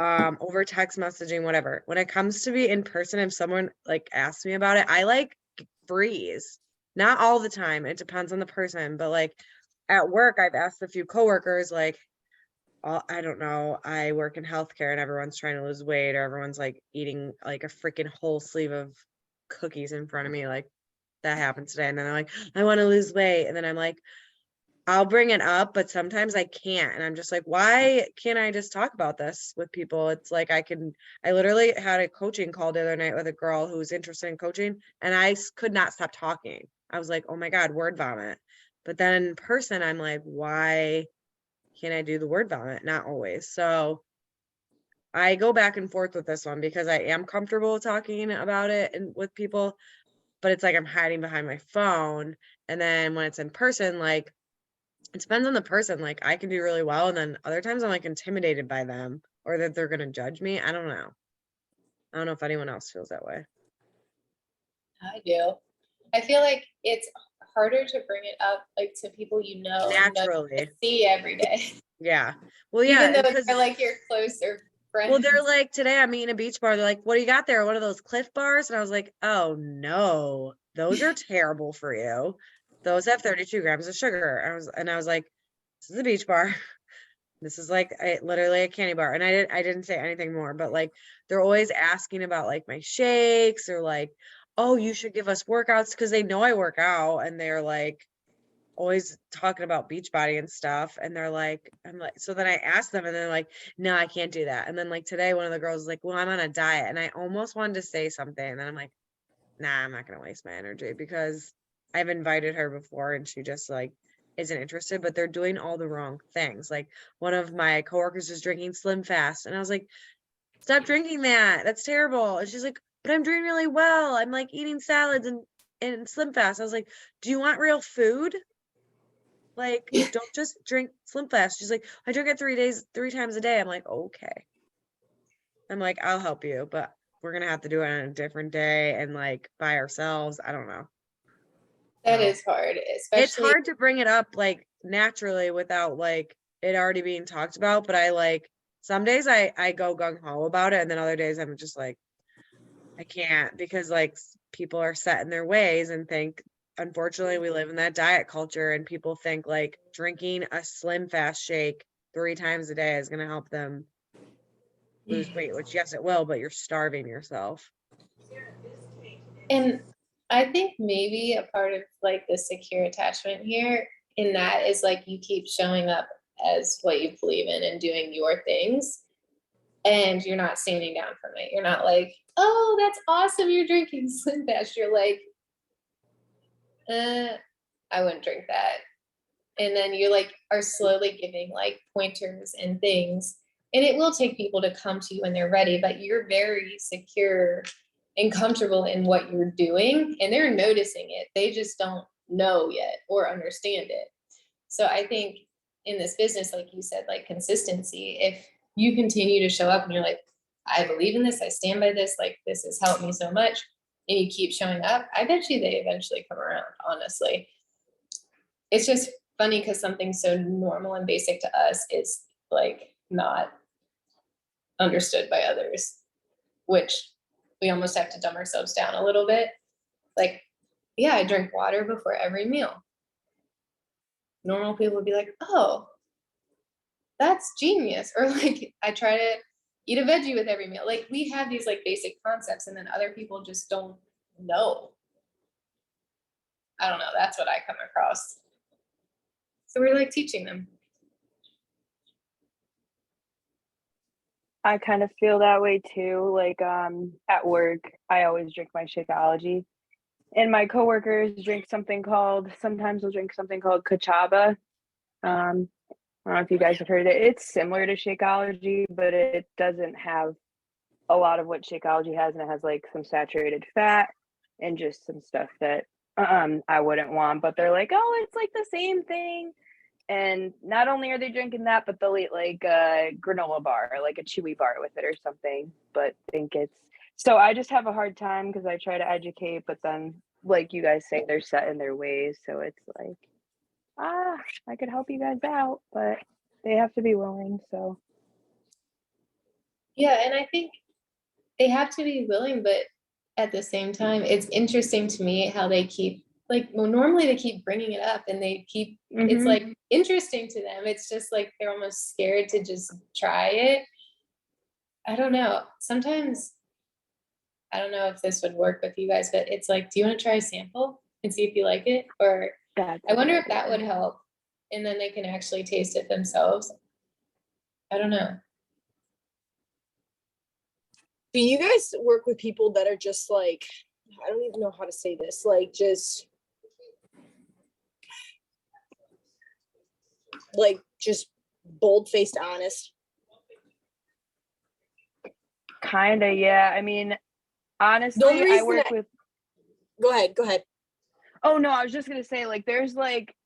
over text messaging, whatever. When it comes to be in person, if someone like asks me about it, I like freeze. Not all the time. It depends on the person, but like at work, I've asked a few coworkers, like, I don't know, I work in healthcare and everyone's trying to lose weight or everyone's like eating like a freaking whole sleeve of cookies in front of me. Like that happened today. And then they're like, I want to lose weight. And then I'm like, I'll bring it up, but sometimes I can't. And I'm just like, why can't I just talk about this with people? It's like I literally had a coaching call the other night with a girl who was interested in coaching and I could not stop talking. I was like, oh my God, word vomit. But then in person, I'm like, why can't I do the word vomit? Not always. So I go back and forth with this one because I am comfortable talking about it and with people, but it's like I'm hiding behind my phone. And then when it's in person, like, it depends on the person. Like I can do really well. And then other times I'm like intimidated by them or that they're going to judge me. I don't know. I don't know if anyone else feels that way. I do. I feel like it's harder to bring it up like to people you know and that you Naturally. see every day. Yeah. Well, yeah. Even though because- they're like your closer friends. well, they're like, today I'm eating a beach bar. They're like, what do you got there? One of those Cliff bars? And I was like, oh no, those are terrible for you. Those have 32 grams of sugar. I was like, this is a beach bar. This is like literally a candy bar. And I didn't say anything more, but like they're always asking about like my shakes or like, oh, you should give us workouts because they know I work out and they're like always talking about Beachbody and stuff. And they're like, I'm like, so then I asked them and they're like, no, I can't do that. And then like today, one of the girls was like, well, I'm on a diet. And I almost wanted to say something. And then I'm like, nah, I'm not going to waste my energy because I've invited her before and she just like isn't interested, but they're doing all the wrong things. Like one of my coworkers is drinking Slim Fast. And I was like, stop drinking that. That's terrible. And she's like, but I'm doing really well. I'm like eating salads and Slim Fast. I was like, do you want real food? Like, don't just drink Slim Fast. She's like, I drink it 3 times a day. I'm like, okay. I'm like, I'll help you, but we're going to have to do it on a different day and like by ourselves. I don't know. That No. is hard, especially. It's hard to bring it up like naturally without like it already being talked about, but I like some days I go gung ho about it and then other days I'm just like I can't because like people are set in their ways and think unfortunately we live in that diet culture and people think like drinking a Slim Fast shake 3 times a day is going to help them lose weight, which yes it will, but you're starving yourself. And I think maybe a part of like the secure attachment here in that is like you keep showing up as what you believe in and doing your things. and you're not standing down from it. You're not like, oh, that's awesome, you're drinking Slim Fast. You're like, I wouldn't drink that. And then you like are slowly giving like pointers and things. And it will take people to come to you when they're ready, but you're very secure and comfortable in what you're doing, and they're noticing it. They just don't know yet or understand it. So I think in this business, like you said, like consistency, if you continue to show up and you're like, I believe in this, I stand by this, like this has helped me so much, and you keep showing up, I bet you they eventually come around, honestly. It's just funny because something so normal and basic to us is like not understood by others, which we almost have to dumb ourselves down a little bit. Like, yeah, I drink water before every meal. Normal people would be like, oh, that's genius. Or like, I try to eat a veggie with every meal. Like, we have these like basic concepts, and then other people just don't know. I don't know. That's what I come across. So we're like teaching them. I kind of feel that way too. Like at work, I always drink my Shakeology. And my coworkers drink something called, sometimes they'll drink something called Kachaba. I don't know if you guys have heard of it. It's similar to Shakeology, but it doesn't have a lot of what Shakeology has, and it has like some saturated fat and just some stuff that I wouldn't want. But they're like, oh, it's like the same thing. And not only are they drinking that, but they'll eat like a granola bar, or like a chewy bar with it or something. But think it's, so I just have a hard time because I try to educate, but then like you guys say, they're set in their ways. So it's like, I could help you guys out, but they have to be willing. So Yeah, and I think they have to be willing, but at the same time, it's interesting to me how they keep like, well, normally they keep bringing it up and they keep, it's Mhm. like interesting to them. It's just like they're almost scared to just try it. I don't know. Sometimes, I don't know if this would work with you guys, but it's like, do you want to try a sample and see if you like it? Or that's I a wonder good if that would idea. help. And then they can actually taste it themselves. I don't know. Do you guys work with people that are just like, I don't even know how to say this, like just bold-faced honest? Kinda, yeah. I mean, The honestly, only I reason work with, Go ahead. oh no, I was just gonna say, like, there's like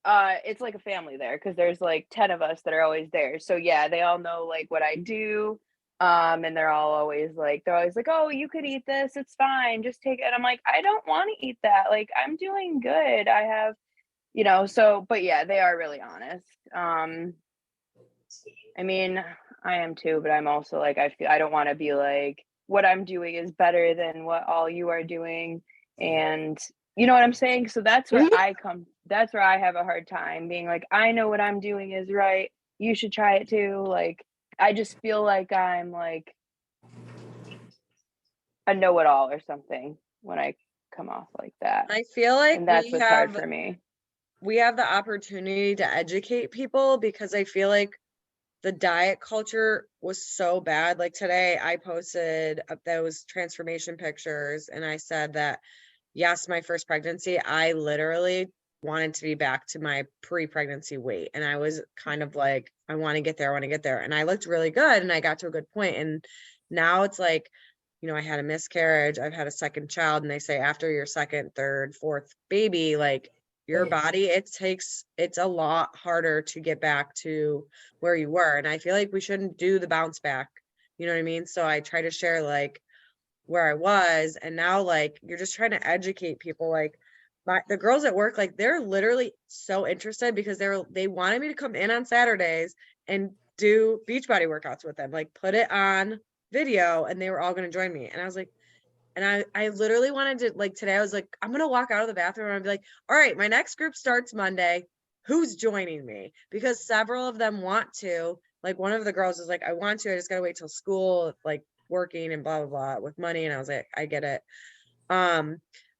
it's like a family there because there's like 10 of us that are always there. So yeah, they all know like what I do. And they're always like, oh, you could eat this, it's fine, just take it. And I'm like, I don't want to eat that. Like, I'm doing good. I have, so but yeah, they are really honest. I mean, I am too, but I'm also like, I feel I don't want to be like what I'm doing is better than what all you are doing. And you know what I'm saying? So that's where that's where I have a hard time being like, I know what I'm doing is right. You should try it too. Like, I just feel like I'm like a know-it-all or something when I come off like that. I feel like And that's what's hard for me. we have the opportunity to educate people because I feel like the diet culture was so bad. Like today I posted those transformation pictures and I said that, yes, my first pregnancy, I literally wanted to be back to my pre-pregnancy weight. And I was kind of like, I want to get there. And I looked really good and I got to a good point. And now it's like, I had a miscarriage, I've had a second child, and they say after your second, third, fourth baby, like your body, it's a lot harder to get back to where you were. And I feel like we shouldn't do the bounce back. You know what I mean? So I try to share like where I was, and now like you're just trying to educate people. Like the girls at work, like they're literally so interested because they wanted me to come in on Saturdays and do Beachbody workouts with them, like put it on video, and they were all going to join me. And I was like, and I literally wanted to, like today I was like, I'm going to walk out of the bathroom and I'll be like, all right, my next group starts Monday. Who's joining me? Because several of them want to. Like one of the girls is like, I want to, I just got to wait till school, like working and blah, blah, blah with money. And I was like, I get it.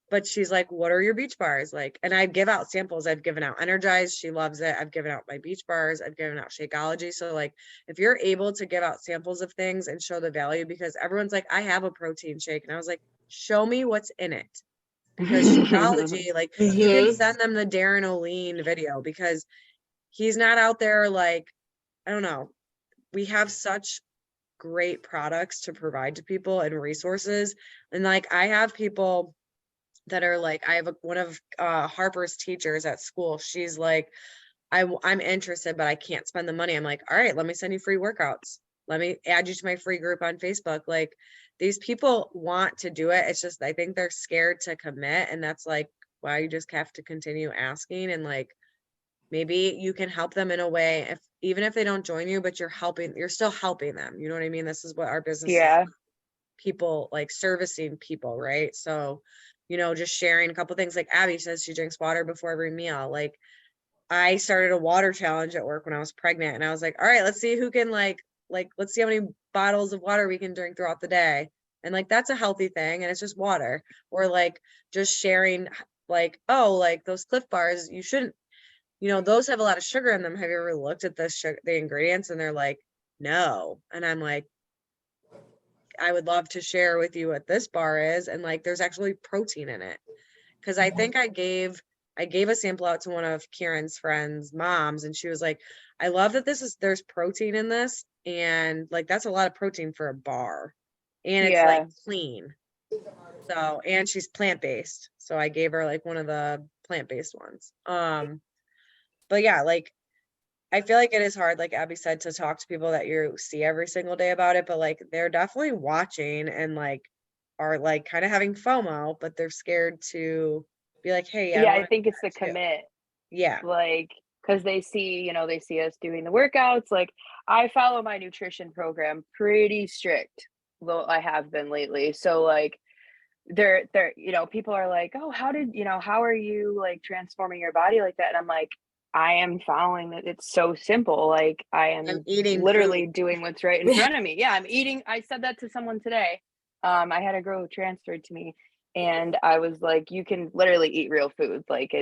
but she's like, what are your beach bars? Like, and I give out samples. I've given out Energize. She loves it. I've given out my beach bars. I've given out Shakeology. So like, if you're able to give out samples of things and show the value, because everyone's like, I have a protein shake. And I was like, show me what's in it. Because Shakeology, like you can send them the Darren O'Lean video because he's not out there like, I don't know. We have such great products to provide to people and resources. And like, I have people that are like, I have one of Harper's teachers at school. She's like, I'm interested, but I can't spend the money. I'm like, all right, let me send you free workouts. Let me add you to my free group on Facebook. Like these people want to do it. It's just, I think they're scared to commit. And that's like why you just have to continue asking. And like, maybe you can help them in a way, if even if they don't join you, but you're still helping them. You know what I mean? This is what our business is Yeah. about. People like servicing people, right? So, just sharing a couple things. Like Abby says she drinks water before every meal. Like I started a water challenge at work when I was pregnant, and I was like, all right, let's see who can like let's see how many bottles of water we can drink throughout the day. And like that's a healthy thing, and it's just water. Or like just sharing like, oh, like those Cliff bars, you shouldn't, those have a lot of sugar in them. Have you ever looked at the ingredients? And they're like, no. And I'm like, I would love to share with you what this bar is. And like, there's actually protein in it. Cause I think I gave a sample out to one of Kieran's friends' moms, and she was like, I love that there's protein in this. And like, that's a lot of protein for a bar, and it's like clean. So, and she's plant-based. So I gave her like one of the plant-based ones. But yeah, like, I feel like it is hard, like Abby said, to talk to people that you see every single day about it, but like they're definitely watching and like are like kind of having FOMO, but they're scared to be like, hey, Yeah, I wanna think do it's the that too. commit. Yeah. Like, because they see us doing the workouts. Like, I follow my nutrition program pretty strict, though I have been lately. So like they're people are like, oh, how are you like transforming your body like that? And I'm like, I am following it. It's so simple. Like I I'm am eating literally food. doing what's right in front of me. Yeah, I'm eating. I said that to someone today. I had a girl who transferred to me, and I was like, you can literally eat real food. Like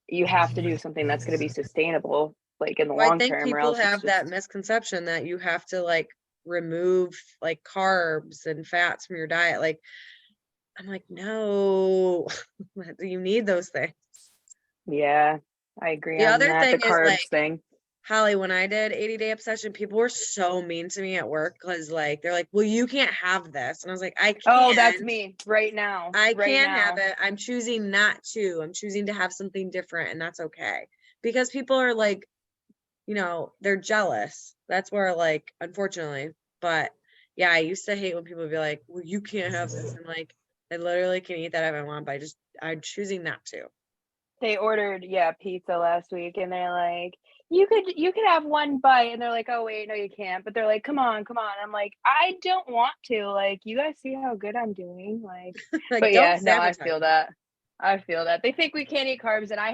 you have to do something that's going to be sustainable, like in the Well, I long think term, or people else it's have that just misconception that you have to like remove like carbs and fats from your diet. Like, I'm like, no, you need those things. yeah. I agree The on other that. The thing is like, carbs thing. Holly, when I did 80-day obsession, people were so mean to me at work because like they're like, well, you can't have this. And I was like, I Oh, that's can. me right now. I Right can now. have it. I'm choosing not to. I'm choosing to have something different, and that's okay. Because people are like, they're jealous. That's where like, unfortunately. But yeah, I used to hate when people would be like, well, you can't have this. I'm like, I literally can eat that if I want, but I'm choosing not to. They ordered, pizza last week, and they're like, you could have one bite, and they're like, oh wait, no, you can't. But they're like, come on. I'm like, I don't want to. Like, you guys see how good I'm doing. Like, Like, but don't yeah, no, I sabotage feel me. that. I feel that. They think we can't eat carbs, and I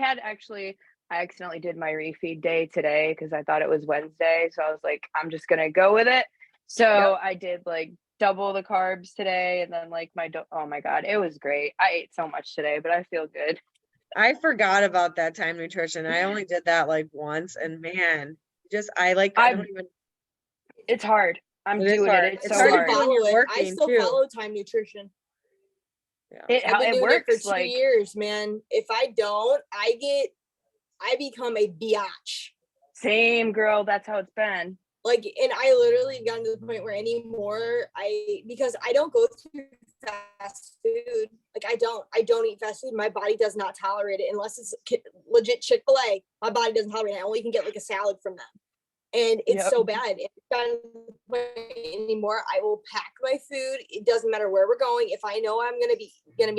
accidentally did my refeed day today because I thought it was Wednesday. So I was like, I'm just gonna go with it. So I did like double the carbs today, and then like oh my God, it was great. I ate so much today, but I feel good. I forgot about that time nutrition. I only did that like once, and man, I don't even. It's hard. I'm It is doing it. hard. It's It's so hard to Still hard. do when follow you're it. I working still too. follow Time Nutrition. Yeah. I've been It doing it for works 2 like years, man. If I don't, I become a biatch. same, girl. That's how it's been. Like, and I literally have gotten to the point where anymore, because I don't go through fast food. Like, I don't eat fast food. My body does not tolerate it unless it's legit Chick-fil-A. My body doesn't tolerate it. I only can get like a salad from them. And it's Yep. so bad. It's not anymore. I will pack my food. It doesn't matter where we're going. If I know I'm gonna be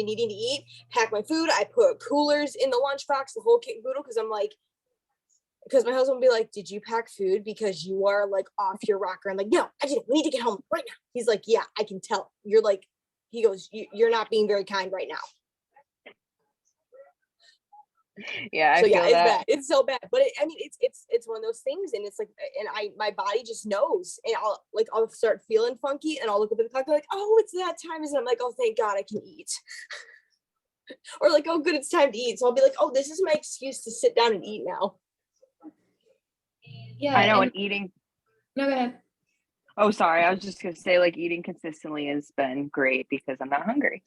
needing to eat, pack my food. I put coolers in the lunchbox, the whole kit and caboodle, because my husband will be like, did you pack food because you are like off your rocker? I'm like, no, I didn't. We need to get home right now. He's like, yeah, I can tell. You're like, he goes, you're not being very kind right now. Yeah, I So feel yeah, it's that. bad. It's so bad. But it's one of those things, and it's like, and my body just knows, and I'll start feeling funky, and I'll look up at the clock like, oh, it's that time, and I'm like, oh, thank God I can eat. Or like, oh, good, it's time to eat. So I'll be like, oh, this is my excuse to sit down and eat now. Yeah. I know, and- and eating. No, go ahead. Oh, sorry. I was just gonna say, like, eating consistently has been great because I'm not hungry.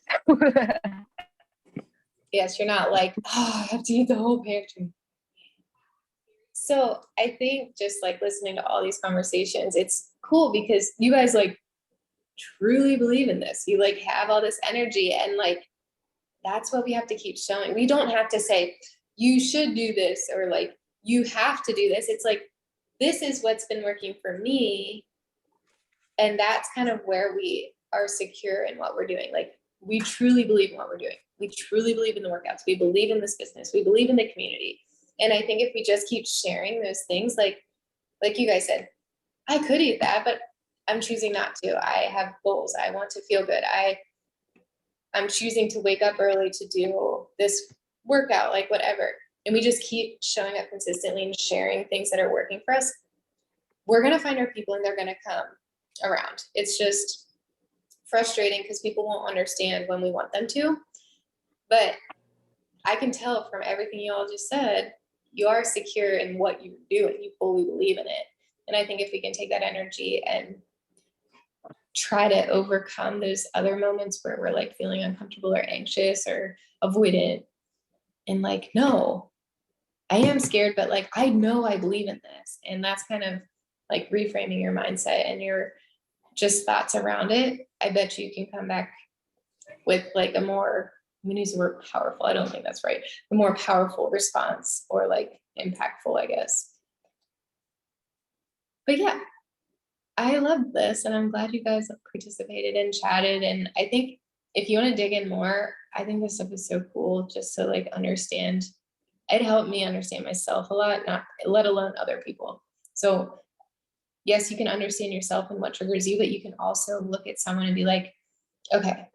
Yes, you're not like, oh, I have to eat the whole pantry. So I think just like listening to all these conversations, it's cool because you guys like truly believe in this. You like have all this energy and like that's what we have to keep showing. We don't have to say you should do this or like you have to do this. It's like this is what's been working for me. And that's kind of where we are secure in what we're doing. Like we truly believe in what we're doing. We truly believe in the workouts. We believe in this business. We believe in the community. And I think if we just keep sharing those things, like you guys said, I could eat that, but I'm choosing not to. I have goals. I want to feel good. I'm choosing to wake up early to do this workout, like whatever. And we just keep showing up consistently and sharing things that are working for us. We're going to find our people and they're going to come around. It's just frustrating because people won't understand when we want them to. But I can tell from everything you all just said, you are secure in what you do and you fully believe in it. And I think if we can take that energy and try to overcome those other moments where we're like feeling uncomfortable or anxious or avoidant and like, no, I am scared, but like, I know I believe in this. And that's kind of like reframing your mindset and your just thoughts around it. I bet you can come back with like a more, I'm gonna use the word powerful. I don't think that's right. A more powerful response or like impactful, I guess. But yeah, I love this and I'm glad you guys participated and chatted. And I think if you want to dig in more, I think this stuff is so cool just to like understand. It helped me understand myself a lot, not let alone other people. So yes, you can understand yourself and what triggers you, but you can also look at someone and be like, okay,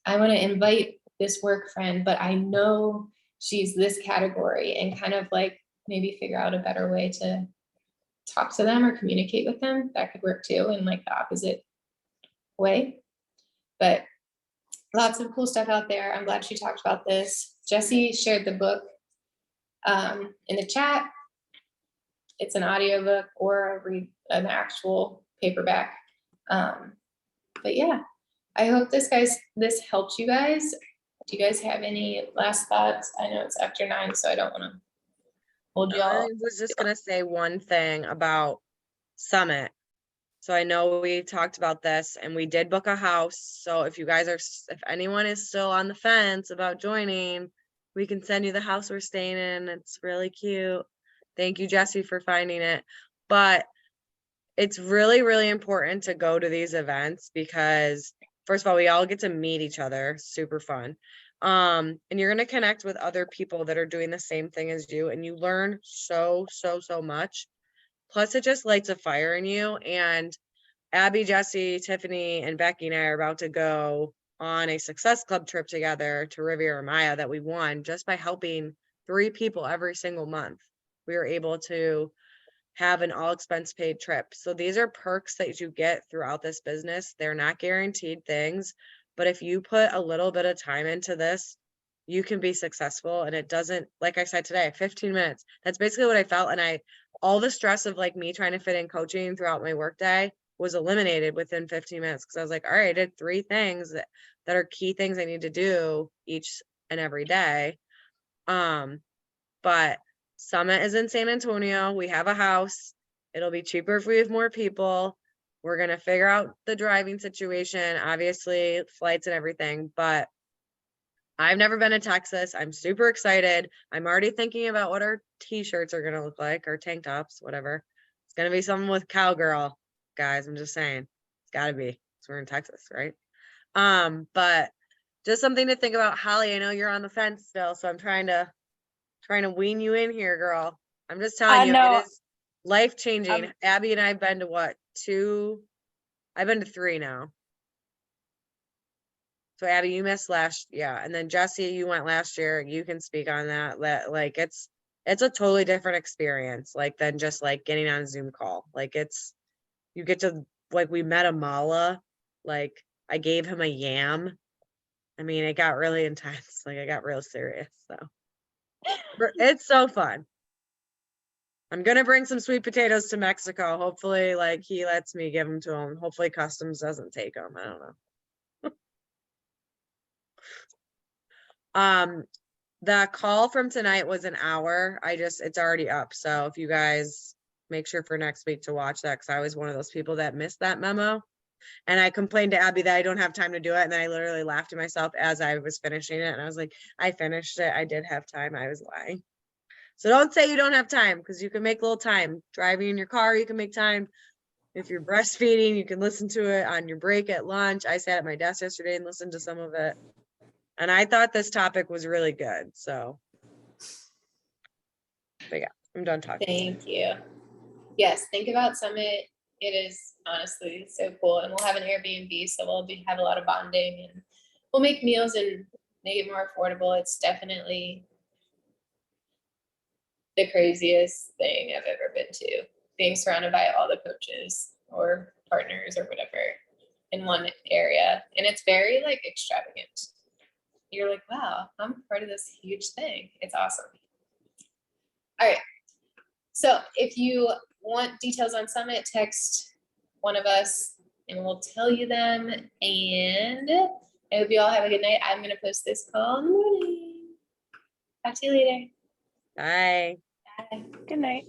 I want to invite this work friend, but I know she's this category and kind of like maybe figure out a better way to talk to them or communicate with them. That could work too in like the opposite way. But lots of cool stuff out there. I'm glad she talked about this. Jessie shared the book in the chat. It's an audiobook or an actual paperback. But yeah, I hope this helped you guys. Do you guys have any last thoughts? I know it's after 9, so I don't want to hold you all. I was just gonna say one thing about Summit. So I know we talked about this and we did book a house. So if anyone is still on the fence about joining, we can send you the house we're staying in. It's really cute. Thank you, Jessie, for finding it. But it's really, really important to go to these events because first of all, we all get to meet each other. Super fun. And you're going to connect with other people that are doing the same thing as you. And you learn so much. Plus it just lights a fire in you. And Abby, Jessie, Tiffany, and Becky and I are about to go on a Success Club trip together to Riviera Maya that we won just by helping 3 people every single month. We were able to have an all expense paid trip. So these are perks that you get throughout this business. They're not guaranteed things, but if you put a little bit of time into this, you can be successful. And it doesn't, like I said today, 15 minutes. That's basically what I felt. And all the stress of like me trying to fit in coaching throughout my workday was eliminated within 15 minutes. Cause I was like, all right, I did 3 things that are key things I need to do each and every day. But Summit is in San Antonio. We have a house. It'll be cheaper if we have more people. We're going to figure out the driving situation, obviously flights and everything, but I've never been to Texas. I'm super excited. I'm already thinking about what our t-shirts are going to look like, or tank tops, whatever. It's going to be something with cowgirl, guys. I'm just saying, it's gotta be, 'cause we're in Texas, right? But just something to think about. Holly, I know you're on the fence still, so I'm trying to wean you in here, girl. I'm just telling you, know. it is life changing. Abby and I've been to what, 2? I've been to 3 now. So Abby, you missed and then Jessie, you went last year. You can speak on that. Like it's a totally different experience, like than just like getting on a Zoom call. Like you get to, like, we met a mala, like I gave him a yam I mean, it got really intense. Like, I got real serious. So it's so fun. I'm gonna bring some sweet potatoes to Mexico. Hopefully, like, he lets me give them to him. Hopefully, customs doesn't take them. I don't know. The call from tonight was an hour. It's already up. So if you guys make sure for next week to watch that, because I was one of those people that missed that memo. And I complained to Abby that I don't have time to do it. And then I literally laughed at myself as I was finishing it. And I was like, I finished it. I did have time. I was lying. So don't say you don't have time, because you can make a little time. Driving in your car, you can make time. If you're breastfeeding, you can listen to it on your break at lunch. I sat at my desk yesterday and listened to some of it. And I thought this topic was really good. So, but yeah, I'm done talking. Thank you. Yes, think about Summit. It is honestly so cool. And we'll have an Airbnb, so have a lot of bonding, and we'll make meals and make it more affordable. It's definitely the craziest thing I've ever been to, being surrounded by all the coaches or partners or whatever in one area. And it's very like extravagant. You're like, wow, I'm part of this huge thing. It's awesome. All right. So if you want details on Summit, text one of us and we'll tell you them. And I hope you all have a good night. I'm going to post this call in the morning. Talk to you later. Bye. Bye. Good night.